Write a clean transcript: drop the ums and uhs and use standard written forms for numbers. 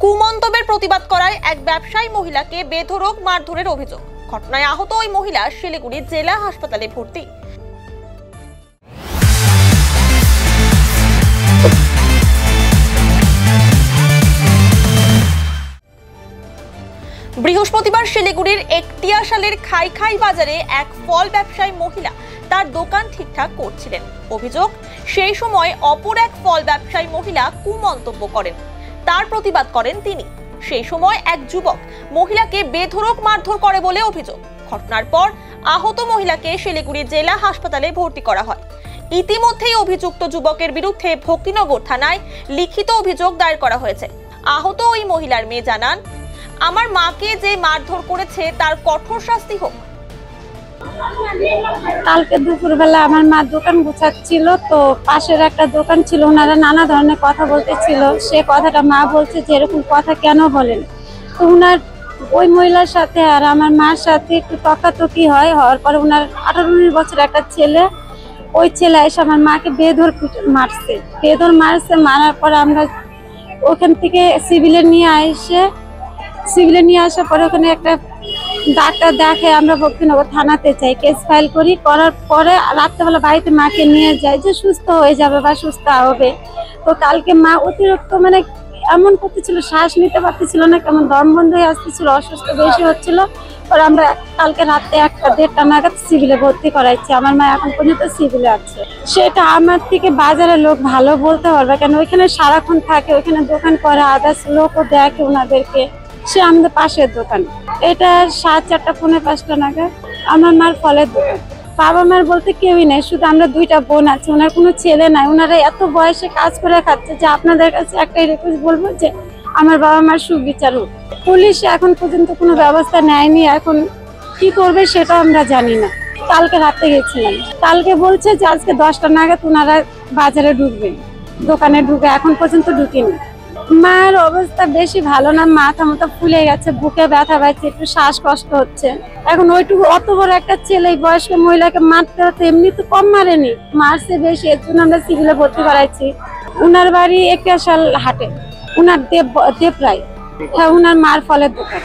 কুমন্তব্যের প্রতিবাদ করায় এক ব্যবসায়ী মহিলাকে বেধড়ক মারধরের অভিযোগ। ঘটনায় আহত ওই মহিলা শিলিগুড়ি জেলা হাসপাতালে ভর্তি। বৃহস্পতিবার শিলিগুড়ির একটিয়াশালের খাই বাজারে এক ফল ব্যবসায়ী মহিলা তার দোকান ঠিকঠাক করছিলেন। অভিযোগ, সেই সময় অপর এক ফল ব্যবসায়ী মহিলা কুমন্তব্য করেন। তার প্রতিবাদ করেন তিনি। সেই সময় এক যুবক মহিলাকে বেধড়ক মারধর করে বলে অভিযোগ। ঘটনার পর আহত মহিলাকে শিলিগুড়ি জেলা হাসপাতালে ভর্তি করা হয়। ইতিমধ্যেই অভিযুক্ত যুবকের বিরুদ্ধে ভক্তিনগর থানায় লিখিত অভিযোগ দায়ের করা হয়েছে। আহত ওই মহিলার মেয়ে জানান, আমার মাকে যে মারধর করেছে তার কঠোর শাস্তি হোক। কালকে দুপুরবেলা আমার মা দোকান গুছাচ্ছিল, তো পাশের একটা দোকান ছিল, ওনারা নানা ধরনের কথা বলতেছিল। সে কথাটা মা বলছে যে এরকম কথা কেন বলেন। তো ওনার ওই মহিলার সাথে আর আমার মার সাথে একটু তকাতকি হওয়ার পরে ওনার 18-19 বছর একটা ছেলে, ওই ছেলে এসে আমার মাকে বেধড় মারছে। মারার পরে আমরা ওখান থেকে সিভিলে নিয়ে আসার পরে ওখানে একটা ডাক্তার দেখে আমরা ভক্তিনগর থানাতে যাই, কেস ফাইল করার পরে রাত্রেবেলা বাড়িতে মাকে নিয়ে যাই যে সুস্থ হয়ে যাবে বা সুস্থ হবে। তো কালকে মা অতিরিক্ত এমন করতেছিল, শ্বাস নিতে পারতেছিল না, কেমন দম বন্ধ হয়ে আসতেছিল, অসুস্থ বেশি হচ্ছিল। পরে আমরা কালকে রাতে 1-1:30 নাগাদ সিভিলে ভর্তি করাইছি। আমার মা এখন পর্যন্ত সিভিলে আছে। সেটা আমার থেকে বাজারের লোক ভালো বলতে পারবে, কেন ওইখানে সারাক্ষণ থাকে, ওইখানে দোকান করে, আদার্স লোকও দেখে ওনাদেরকে। সে আমাদের পাশের দোকান। এটা 4:30-5:45 নাগাদ আমার মার ফলের দোকান। বাবা মার বলতে কেউই নেই, শুধু আমরা 2টা বোন আছে, ওনার কোনো ছেলে নাই। ওনারা এত বয়সে কাজ করে খাচ্ছে যে আপনাদের কাছে একটাই রিকোয়েস্ট বলবো যে আমার বাবা মার সুবিচার হোক। পুলিশ এখন পর্যন্ত কোনো ব্যবস্থা নেয়নি, এখন কি করবে সেটা আমরা জানি না। কালকে রাতে গেছিলাম, কালকে বলছে যে আজকে 10টা নাগাদ ওনারা বাজারে ঢুকবে, দোকানে ঢুকে, এখন পর্যন্ত ঢুকিনি। মার অবস্থা বেশি ভালো না, মাথা ফুলে গেছে, বুকে ব্যথা পাচ্ছে, একটু শ্বাসকষ্ট হচ্ছে। এখন ওইটুকু অত বড় একটা ছেলে বয়স্ক মহিলাকে মারতে হতো, এমনি তো কম মারেনি, মারছে বেশি, এর জন্য আমরা সিভিলে ভর্তি করাইছি। উনার বাড়ি একটিয়াশাল হাটে, উনার দেবরায়। হ্যাঁ, উনার মার ফলের দোকান।